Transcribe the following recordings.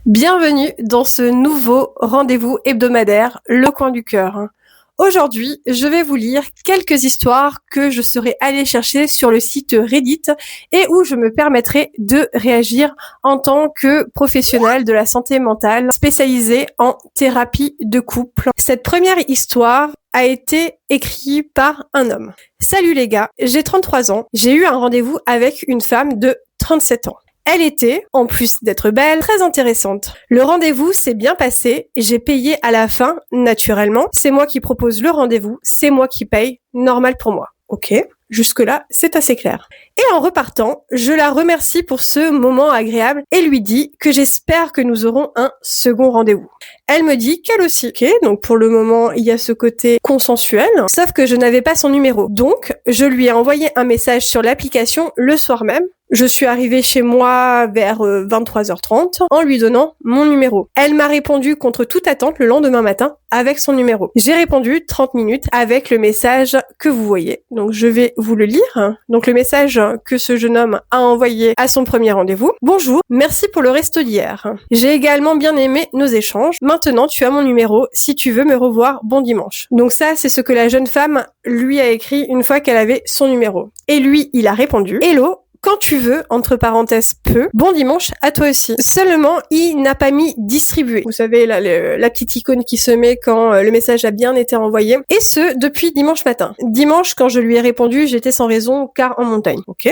Bienvenue dans ce nouveau rendez-vous hebdomadaire, Le Coin du Cœur. Aujourd'hui, je vais vous lire quelques histoires que je serai allée chercher sur le site Reddit et où je me permettrai de réagir en tant que professionnelle de la santé mentale spécialisée en thérapie de couple. Cette première histoire a été écrite par un homme. Salut les gars, j'ai 33 ans, j'ai eu un rendez-vous avec une femme de 37 ans. Elle était, en plus d'être belle, très intéressante. Le rendez-vous s'est bien passé, j'ai payé à la fin, naturellement. C'est moi qui propose le rendez-vous, c'est moi qui paye, normal pour moi. Ok, jusque-là, c'est assez clair. Et en repartant, je la remercie pour ce moment agréable et lui dis que j'espère que nous aurons un second rendez-vous. Elle me dit qu'elle aussi. Ok, donc pour le moment, il y a ce côté consensuel, sauf que je n'avais pas son numéro. Donc, je lui ai envoyé un message sur l'application le soir même. Je suis arrivée chez moi vers 23h30 en lui donnant mon numéro. Elle m'a répondu contre toute attente le lendemain matin avec son numéro. J'ai répondu 30 minutes avec le message que vous voyez. Donc je vais vous le lire. Donc le message que ce jeune homme a envoyé à son premier rendez-vous. Bonjour, merci pour le resto d'hier. J'ai également bien aimé nos échanges. Maintenant tu as mon numéro. Si tu veux me revoir, bon dimanche. Donc ça c'est ce que la jeune femme lui a écrit une fois qu'elle avait son numéro. Et lui il a répondu Hello. Quand tu veux, entre parenthèses peu, bon dimanche à toi aussi. Seulement, il n'a pas mis distribuer. Vous savez, là, la petite icône qui se met quand le message a bien été envoyé. Et ce, depuis dimanche matin. Dimanche, quand je lui ai répondu, j'étais sans raison car en montagne. Ok.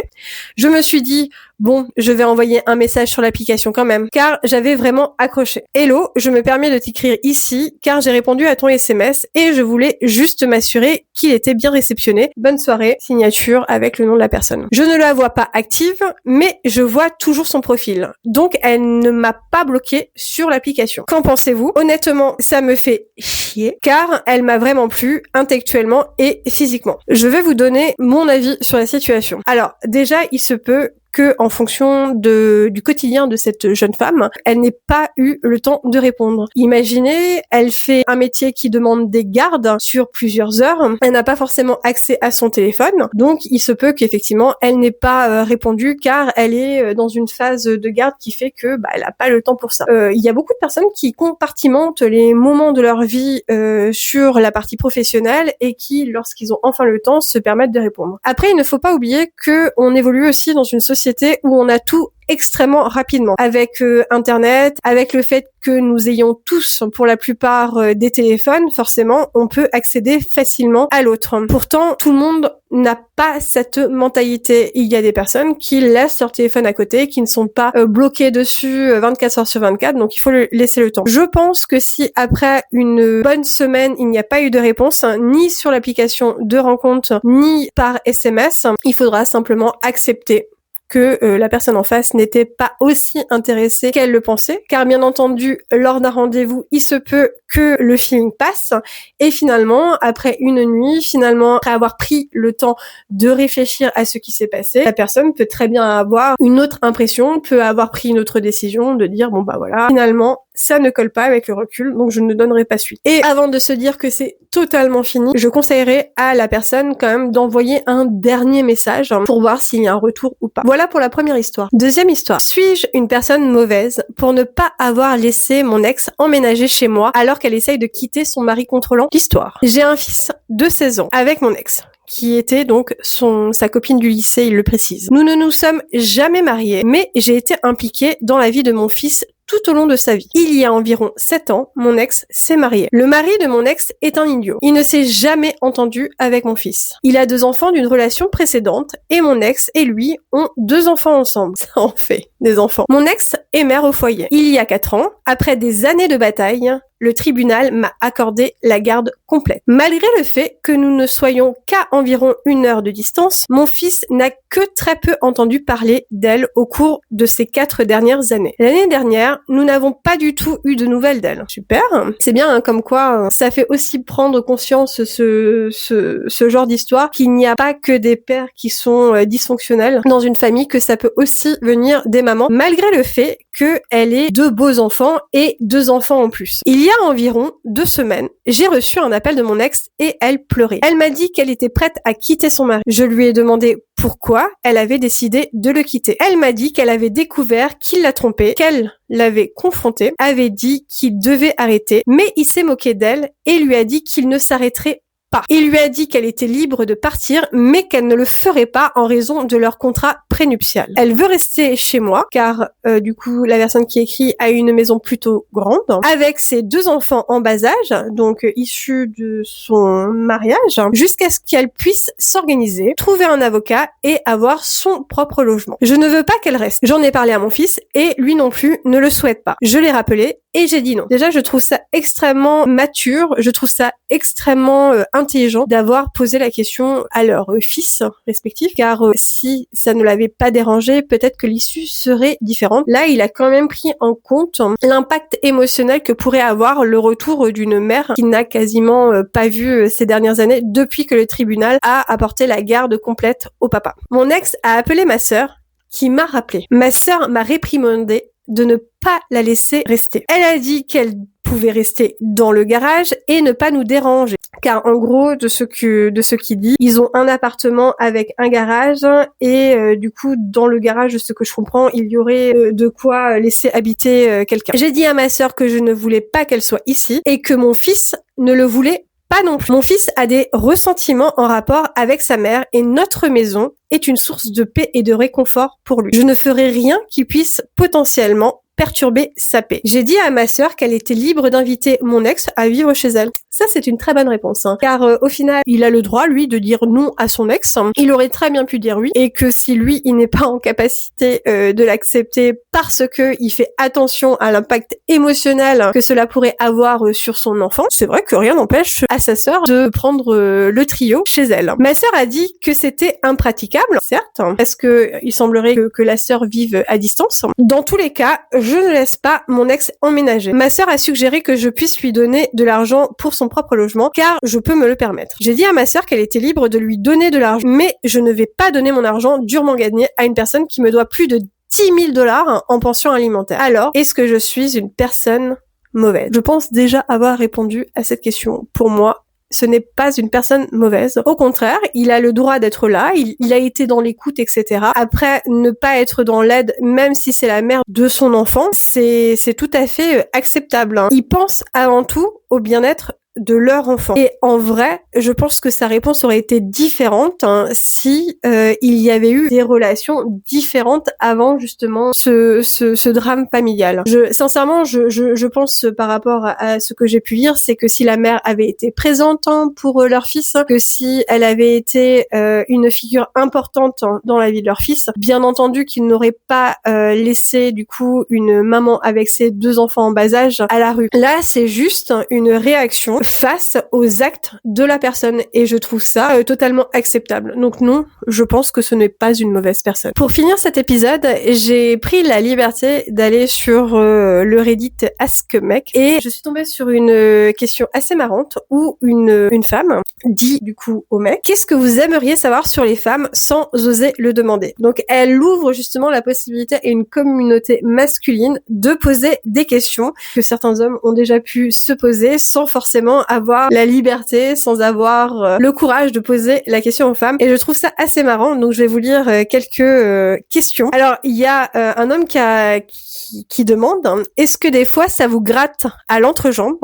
Je me suis dit, bon, je vais envoyer un message sur l'application quand même, car j'avais vraiment accroché. Hello, je me permets de t'écrire ici, car j'ai répondu à ton SMS et je voulais juste m'assurer qu'il était bien réceptionné. Bonne soirée, signature avec le nom de la personne. Je ne la vois pas active, mais je vois toujours son profil. Donc, elle ne m'a pas bloqué sur l'application. Qu'en pensez-vous? Honnêtement, ça me fait chier, car elle m'a vraiment plu intellectuellement et physiquement. Je vais vous donner mon avis sur la situation. Alors, déjà, il se peut que en fonction du quotidien de cette jeune femme, elle n'ait pas eu le temps de répondre. Imaginez, elle fait un métier qui demande des gardes sur plusieurs heures, elle n'a pas forcément accès à son téléphone, donc il se peut qu'effectivement elle n'ait pas répondu car elle est dans une phase de garde qui fait que elle n'a pas le temps pour ça. Il y a beaucoup de personnes qui compartimentent les moments de leur vie sur la partie professionnelle et qui, lorsqu'ils ont enfin le temps, se permettent de répondre. Après, il ne faut pas oublier que on évolue aussi dans une société où on a tout extrêmement rapidement. Avec Internet, avec le fait que nous ayons tous, pour la plupart, des téléphones, forcément, on peut accéder facilement à l'autre. Pourtant, tout le monde n'a pas cette mentalité. Il y a des personnes qui laissent leur téléphone à côté, qui ne sont pas bloquées dessus 24 heures sur 24, donc il faut laisser le temps. Je pense que si après une bonne semaine, il n'y a pas eu de réponse, ni sur l'application de rencontre, ni par SMS, il faudra simplement accepter que la personne en face n'était pas aussi intéressée qu'elle le pensait, car bien entendu, lors d'un rendez-vous, il se peut que le feeling passe, et finalement, après une nuit, après avoir pris le temps de réfléchir à ce qui s'est passé, la personne peut très bien avoir une autre impression, peut avoir pris une autre décision, de dire, voilà, finalement, ça ne colle pas avec le recul, donc je ne donnerai pas suite. Et avant de se dire que c'est totalement fini, je conseillerais à la personne quand même d'envoyer un dernier message pour voir s'il y a un retour ou pas. Voilà pour la première histoire. Deuxième histoire. Suis-je une personne mauvaise pour ne pas avoir laissé mon ex emménager chez moi alors qu'elle essaye de quitter son mari contrôlant? L'histoire. J'ai un fils de 16 ans avec mon ex, qui était donc sa copine du lycée, il le précise. Nous ne nous sommes jamais mariés, mais j'ai été impliquée dans la vie de mon fils tout au long de sa vie. Il y a environ 7 ans, mon ex s'est marié. Le mari de mon ex est un idiot. Il ne s'est jamais entendu avec mon fils. Il a 2 enfants d'une relation précédente et mon ex et lui ont 2 enfants ensemble. Ça en fait des enfants. Mon ex est mère au foyer. Il y a 4 ans, après des années de bataille, le tribunal m'a accordé la garde complète. Malgré le fait que nous ne soyons qu'à environ 1 heure de distance, mon fils n'a que très peu entendu parler d'elle au cours de ces 4 dernières années. L'année dernière, nous n'avons pas du tout eu de nouvelles d'elle. Super. C'est bien, comme quoi ça fait aussi prendre conscience ce genre d'histoire qu'il n'y a pas que des pères qui sont dysfonctionnels dans une famille, que ça peut aussi venir des mamans, malgré le fait qu'elle ait 2 beaux enfants et 2 enfants en plus. Il y a environ 2 semaines, j'ai reçu un appel de mon ex et elle pleurait. Elle m'a dit qu'elle était prête à quitter son mari. Je lui ai demandé pourquoi elle avait décidé de le quitter. Elle m'a dit qu'elle avait découvert qu'il l'a trompée, qu'elle l'avait confronté, avait dit qu'il devait arrêter, mais il s'est moqué d'elle et lui a dit qu'il ne s'arrêterait pas. Il lui a dit qu'elle était libre de partir, mais qu'elle ne le ferait pas en raison de leur contrat prénuptial. Elle veut rester chez moi, car du coup, la personne qui écrit a une maison plutôt grande, avec ses 2 enfants en bas âge, donc issus de son mariage, jusqu'à ce qu'elle puisse s'organiser, trouver un avocat et avoir son propre logement. Je ne veux pas qu'elle reste. J'en ai parlé à mon fils et lui non plus ne le souhaite pas. Je l'ai rappelé et j'ai dit non. Déjà, je trouve ça extrêmement mature, je trouve ça extrêmement intelligent d'avoir posé la question à leur fils respectif, car si ça ne l'avait pas dérangé, peut-être que l'issue serait différente. Là, il a quand même pris en compte l'impact émotionnel que pourrait avoir le retour d'une mère qu'il n'a quasiment pas vu ces dernières années depuis que le tribunal a apporté la garde complète au papa. Mon ex a appelé ma sœur qui m'a rappelé. Ma sœur m'a réprimandé de ne pas la laisser rester. Elle a dit qu'elle pouvait rester dans le garage et ne pas nous déranger. Car en gros, de ce qu'il dit, ils ont un appartement avec un garage et du coup, dans le garage, de ce que je comprends, il y aurait de quoi laisser habiter quelqu'un. J'ai dit à ma sœur que je ne voulais pas qu'elle soit ici et que mon fils ne le voulait pas non plus. Mon fils a des ressentiments en rapport avec sa mère et notre maison est une source de paix et de réconfort pour lui. Je ne ferai rien qui puisse potentiellement perturber sa paix. J'ai dit à ma sœur qu'elle était libre d'inviter mon ex à vivre chez elle. Ça, c'est une très bonne réponse, car au final, il a le droit, lui, de dire non à son ex. Il aurait très bien pu dire oui, et que si lui, il n'est pas en capacité de l'accepter parce que il fait attention à l'impact émotionnel que cela pourrait avoir sur son enfant, c'est vrai que rien n'empêche à sa sœur de prendre le trio chez elle. Ma sœur a dit que c'était impraticable, certes, parce que il semblerait que la sœur vive à distance. Dans tous les cas, je ne laisse pas mon ex emménager. Ma sœur a suggéré que je puisse lui donner de l'argent pour son propre logement, car je peux me le permettre. J'ai dit à ma sœur qu'elle était libre de lui donner de l'argent, mais je ne vais pas donner mon argent durement gagné à une personne qui me doit plus de 10 000 $ en pension alimentaire. Alors, est-ce que je suis une personne mauvaise? Je pense déjà avoir répondu à cette question. Pour moi, ce n'est pas une personne mauvaise. Au contraire, il a le droit d'être là, il a été dans l'écoute, etc. Après, ne pas être dans l'aide, même si c'est la mère de son enfant, c'est tout à fait acceptable. Il pense avant tout au bien-être de leur enfant. Et en vrai, je pense que sa réponse aurait été différente si il y avait eu des relations différentes avant justement ce drame familial. Sincèrement, je pense par rapport à ce que j'ai pu lire, c'est que si la mère avait été présente pour leur fils, que si elle avait été une figure importante dans la vie de leur fils, bien entendu qu'il n'aurait pas laissé du coup une maman avec ses 2 enfants en bas âge à la rue. Là, c'est juste une réaction face aux actes de la personne et je trouve ça totalement acceptable. Donc non, je pense que ce n'est pas une mauvaise personne. Pour finir cet épisode, j'ai pris la liberté d'aller sur le Reddit Ask Mec et je suis tombée sur une question assez marrante où une femme dit du coup au mec: qu'est-ce que vous aimeriez savoir sur les femmes sans oser le demander? Donc elle ouvre justement la possibilité à une communauté masculine de poser des questions que certains hommes ont déjà pu se poser sans forcément avoir la liberté, sans avoir le courage de poser la question aux femmes. Et je trouve ça assez marrant, donc je vais vous lire quelques questions. Alors, il y a un homme qui demande: est-ce que des fois ça vous gratte à l'entrejambe?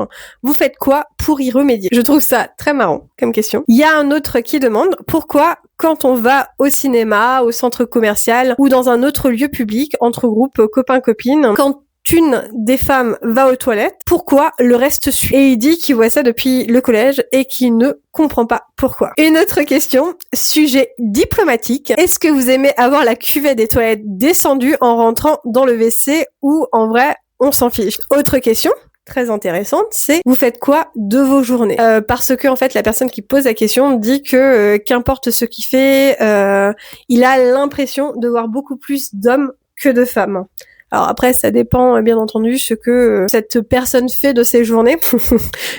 Vous faites quoi pour y remédier? Je trouve ça très marrant comme question. Il y a un autre qui demande: pourquoi quand on va au cinéma, au centre commercial ou dans un autre lieu public, entre groupes copains-copines, quand une des femmes va aux toilettes, pourquoi le reste suit? Et il dit qu'il voit ça depuis le collège et qu'il ne comprend pas pourquoi. Une autre question, sujet diplomatique: est-ce que vous aimez avoir la cuvette des toilettes descendue en rentrant dans le WC ou en vrai on s'en fiche? Autre question très intéressante, c'est: vous faites quoi de vos journées? Parce que en fait la personne qui pose la question dit que qu'importe ce qu'il fait, il a l'impression de voir beaucoup plus d'hommes que de femmes. Alors après, ça dépend bien entendu ce que cette personne fait de ses journées.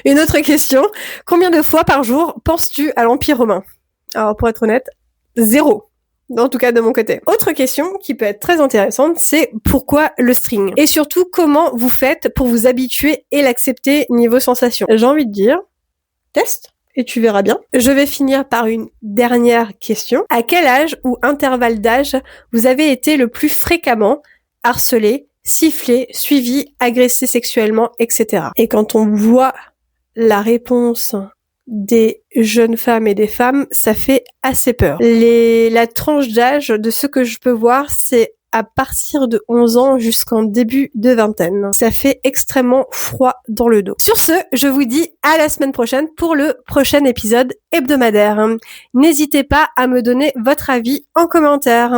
Une autre question: combien de fois par jour penses-tu à l'Empire romain? Alors pour être honnête, 0. En tout cas de mon côté. Autre question qui peut être très intéressante, c'est: pourquoi le string? Et surtout, comment vous faites pour vous habituer et l'accepter niveau sensation? J'ai envie de dire, test. et tu verras bien. Je vais finir par une dernière question. À quel âge ou intervalle d'âge vous avez été le plus fréquemment harcelé, sifflé, suivi, agressé sexuellement, etc. Et quand on voit la réponse des jeunes femmes et des femmes, ça fait assez peur. La tranche d'âge de ce que je peux voir, c'est à partir de 11 ans jusqu'en début de vingtaine. Ça fait extrêmement froid dans le dos. Sur ce, je vous dis à la semaine prochaine pour le prochain épisode hebdomadaire. N'hésitez pas à me donner votre avis en commentaire.